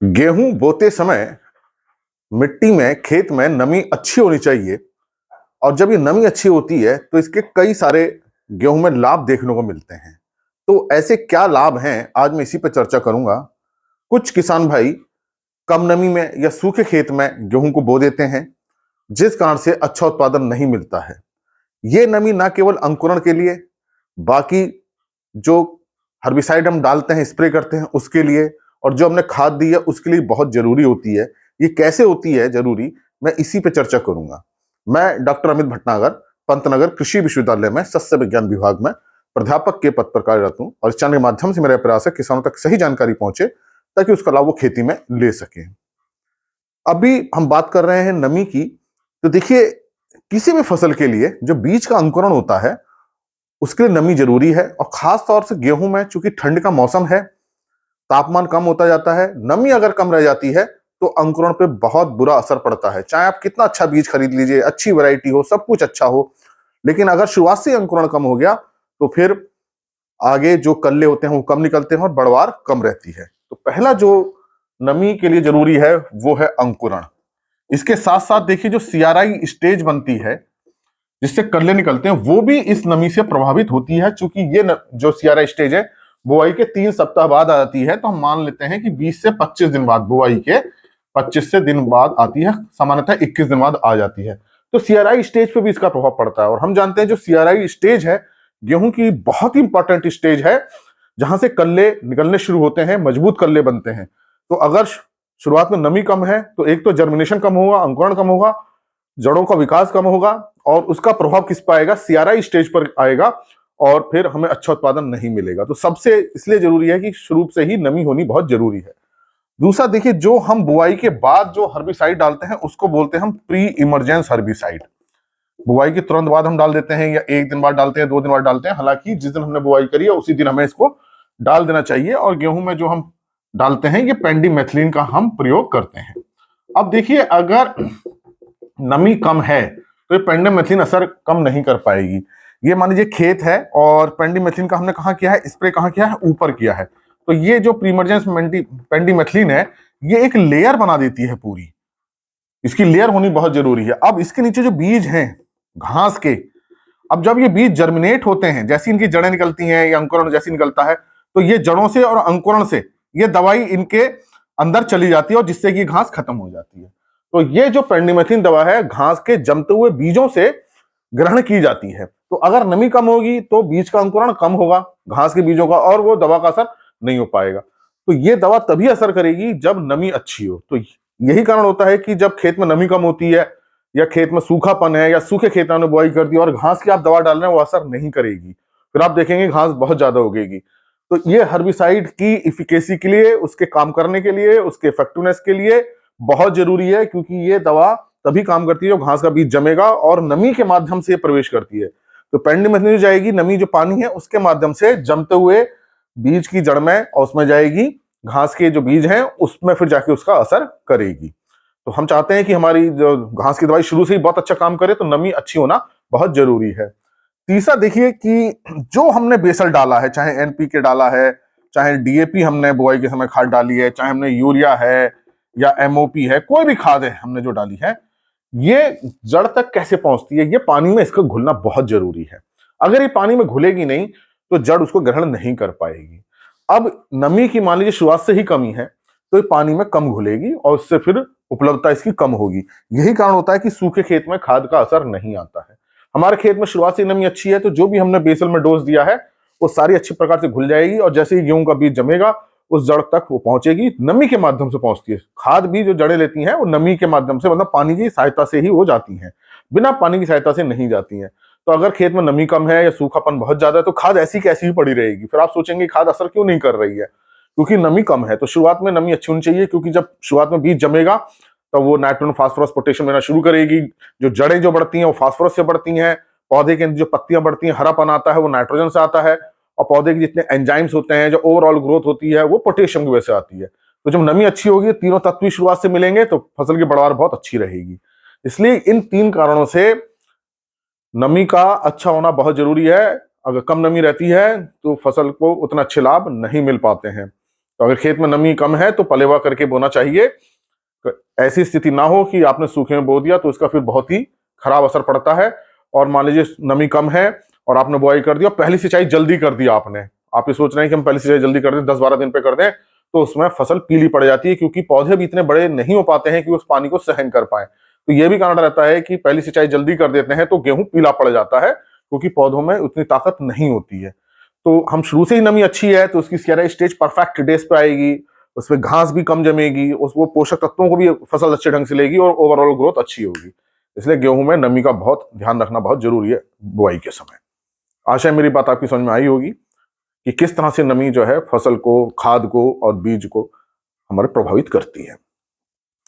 गेहूं बोते समय मिट्टी में खेत में नमी अच्छी होनी चाहिए। और जब ये नमी अच्छी होती है तो इसके कई सारे गेहूं में लाभ देखने को मिलते हैं। तो ऐसे क्या लाभ हैं, आज मैं इसी पर चर्चा करूंगा। कुछ किसान भाई कम नमी में या सूखे खेत में गेहूं को बो देते हैं, जिस कारण से अच्छा उत्पादन नहीं मिलता है। ये नमी ना केवल अंकुरण के लिए, बाकी जो हर्बिसाइड हम डालते हैं, स्प्रे करते हैं, उसके लिए, और जो हमने खाद दी है उसके लिए बहुत जरूरी होती है। ये कैसे होती है जरूरी, मैं इसी पे चर्चा करूंगा। मैं डॉक्टर अमित भटनागर, पंतनगर कृषि विश्वविद्यालय में सस्य विज्ञान विभाग में प्राध्यापक के पद पर कार्यरत हूं, और इस चैनल के माध्यम से मेरा प्रयास है किसानों तक सही जानकारी पहुंचे ताकि उसका लाभ वो खेती में ले सके। अभी हम बात कर रहे हैं नमी की। तो देखिए, किसी भी फसल के लिए जो बीज का अंकुरण होता है उसके लिए नमी जरूरी है, और खास तौर से गेहूं में चूंकि ठंड का मौसम है, तापमान कम होता जाता है, नमी अगर कम रह जाती है तो अंकुरण पे बहुत बुरा असर पड़ता है। चाहे आप कितना अच्छा बीज खरीद लीजिए, अच्छी वैरायटी हो, सब कुछ अच्छा हो, लेकिन अगर शुरुआत से अंकुरण कम हो गया तो फिर आगे जो कल्ले होते हैं वो कम निकलते हैं और बढ़वार कम रहती है। तो पहला जो नमी के लिए जरूरी है वो है अंकुरण। इसके साथ साथ देखिए, जो सीआरआई स्टेज बनती है जिससे कल्ले निकलते हैं, वो भी इस नमी से प्रभावित होती है। चूंकि जो सीआरआई स्टेज है बुआई के 3 सप्ताह बाद आ जाती है, तो हम मान लेते हैं कि 20 से 25 दिन बाद, बुआई के 25 से दिन बाद आती है, सामान्यतः 21 दिन बाद आ जाती है। तो सीआरआई स्टेज पे भी इसका प्रभाव पड़ता है। और हम जानते हैं जो सीआरआई स्टेज है गेहूं की बहुत ही इंपॉर्टेंट स्टेज है, जहां से कल्ले निकलने शुरू होते हैं, मजबूत कल्ले बनते हैं। तो अगर शुरुआत में नमी कम है तो एक तो जर्मिनेशन कम होगा, अंकुरण कम होगा, जड़ों का विकास कम होगा, और उसका प्रभाव किस पर आएगा, सीआरआई स्टेज पर आएगा, और फिर हमें अच्छा उत्पादन नहीं मिलेगा। तो सबसे इसलिए जरूरी है कि शुरू से ही नमी होनी बहुत जरूरी है। दूसरा देखिए, जो हम बुआई के बाद जो हर्बिसाइड डालते हैं उसको बोलते हैं हम प्री इमरजेंस हर्बिसाइड। बुआई के तुरंत बाद हम डाल देते हैं, या एक दिन बाद डालते हैं, 2 दिन बाद डालते हैं। हालांकि जिस दिन हमने बुआई करी है उसी दिन हमें इसको डाल देना चाहिए। और गेहूं में जो हम डालते हैं ये पेंडिमेथिलिन का हम प्रयोग करते हैं। अब देखिए, अगर नमी कम है तो ये पेंडिमेथिलिन असर कम नहीं कर पाएगी। ये मान लीजिए खेत है और पेंडिमेथिलिन का हमने कहाँ किया है, स्प्रे कहाँ किया है, ऊपर किया है। तो ये जो प्रीमर्जेंस पेंडिमेथिलिन है ये एक लेयर बना देती है पूरी, इसकी लेयर होनी बहुत जरूरी है। अब इसके नीचे जो बीज हैं घास के, अब जब ये बीज जर्मिनेट होते हैं, जैसी इनकी जड़ें निकलती हैं या अंकुरण जैसी निकलता है, तो ये जड़ों से और अंकुरण से ये दवाई इनके अंदर चली जाती है, और जिससे कि घास खत्म हो जाती है। तो ये जो पेंडिमेथिलिन दवा है घास के जमते हुए बीजों से ग्रहण की जाती है। तो अगर नमी कम होगी तो बीज का अंकुरण कम होगा घास के बीजों का, और वो दवा का असर नहीं हो पाएगा। तो ये दवा तभी असर करेगी जब नमी अच्छी हो। तो यही कारण होता है कि जब खेत में नमी कम होती है, या खेत में सूखापन है, या सूखे खेत में बुआई कर दी और घास की आप दवा डाल रहे हैं, वो असर नहीं करेगी। फिर आप देखेंगे घास बहुत ज्यादा उगेगी। तो ये हर्बिसाइड की इफिकेसी के लिए, उसके काम करने के लिए, उसके इफेक्टिवनेस के लिए बहुत जरूरी है, क्योंकि ये दवा तभी काम करती है जब घास का बीज जमेगा और नमी के माध्यम से प्रवेश करती है। तो पेंडिमेथिलिन जाएगी, नमी जो पानी है उसके माध्यम से जमते हुए बीज की जड़ में, और उसमें जाएगी, घास के जो बीज हैं उसमें फिर जाके उसका असर करेगी। तो हम चाहते हैं कि हमारी जो घास की दवाई शुरू से ही बहुत अच्छा काम करे, तो नमी अच्छी होना बहुत जरूरी है। तीसरा देखिए कि जो हमने बेसल डाला है, चाहे एनपीके डाला है, चाहे डीएपी हमने बुआई के समय खाद डाली है, चाहे हमने यूरिया है या एमओपी है, कोई भी खाद है हमने जो डाली है, ये जड़ तक कैसे पहुंचती है, ये पानी में इसका घुलना बहुत जरूरी है। अगर ये पानी में घुलेगी नहीं तो जड़ उसको ग्रहण नहीं कर पाएगी। अब नमी की मान लीजिए शुरुआत से ही कमी है तो ये पानी में कम घुलेगी, और उससे फिर उपलब्धता इसकी कम होगी। यही कारण होता है कि सूखे खेत में खाद का असर नहीं आता है। हमारे खेत में शुरुआत से नमी अच्छी है, तो जो भी हमने बेसल में डोज दिया है वो सारी अच्छी प्रकार से घुल जाएगी, और जैसे ही गेहूं का बीज जमेगा उस जड़ तक वो पहुंचेगी। नमी के माध्यम से पहुंचती है। खाद भी जो जड़ें लेती हैं वो नमी के माध्यम से, मतलब पानी की सहायता से ही वो जाती हैं, बिना पानी की सहायता से नहीं जाती हैं। तो अगर खेत में नमी कम है या सूखापन बहुत ज्यादा है तो खाद ऐसी कैसी ही पड़ी रहेगी। फिर आप सोचेंगे खाद असर क्यों नहीं कर रही है, क्योंकि नमी कम है। तो शुरुआत में नमी अच्छी होनी चाहिए, क्योंकि जब शुरुआत में बीज जमेगा तो वो नाइट्रोजन, फास्फोरस, पोटेशियम लेना शुरू करेगी। जो जड़ें जो बढ़ती हैं वो फास्फोरस से बढ़ती हैं, पौधे के जो पत्तियां बढ़ती हैं, हरापन आता है वो नाइट्रोजन से आता है, और पौधे के जितने एंजाइम्स होते हैं, जो ओवरऑल ग्रोथ होती है, वो पोटेशियम की वजह से आती है। तो जब नमी अच्छी होगी, तीनों तत्व शुरुआत से मिलेंगे तो फसल की पैदावार बहुत अच्छी रहेगी। इसलिए इन 3 कारणों से नमी का अच्छा होना बहुत जरूरी है। अगर कम नमी रहती है तो फसल को उतना अच्छे लाभ नहीं मिल पाते हैं। तो तो अगर खेत में नमी कम है तो पलेवा करके बोना चाहिए। ऐसी स्थिति ना हो कि आपने सूखे में बो दिया तो इसका फिर बहुत ही खराब असर पड़ता है। और मान लीजिए नमी कम है और आपने बुआई कर दिया, पहली सिंचाई जल्दी कर दिया आपने, आप ये सोच रहे हैं कि हम पहली सिंचाई जल्दी कर दें, 10-12 दिन पे कर दें, तो उसमें फसल पीली पड़ जाती है, क्योंकि पौधे भी इतने बड़े नहीं हो पाते हैं कि उस पानी को सहन कर पाए। तो ये भी कारण रहता है कि पहली सिंचाई जल्दी कर देते हैं तो गेहूं पीला पड़ जाता है, क्योंकि पौधों में उतनी ताकत नहीं होती है। तो हम शुरू से ही नमी अच्छी है तो उसकी क्यारा स्टेज परफेक्ट डेज पे आएगी, उसमें घास भी कम जमेगी, उस वो पोषक तत्वों को भी फसल अच्छे ढंग से लेगी और ओवरऑल ग्रोथ अच्छी होगी। इसलिए गेहूं में नमी का बहुत ध्यान रखना बहुत जरूरी है बुआई के समय। आशा है मेरी बात आपकी समझ में आई होगी कि किस तरह से नमी जो है फसल को, खाद को और बीज को हमारे प्रभावित करती है।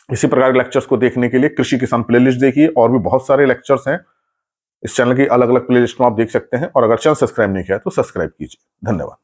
इसी प्रकार के लेक्चर्स को देखने के लिए कृषि किसान प्लेलिस्ट देखिए, और भी बहुत सारे लेक्चर्स हैं इस चैनल की, अलग अलग प्लेलिस्ट में आप देख सकते हैं। और अगर चैनल सब्सक्राइब नहीं किया तो सब्सक्राइब कीजिए। धन्यवाद।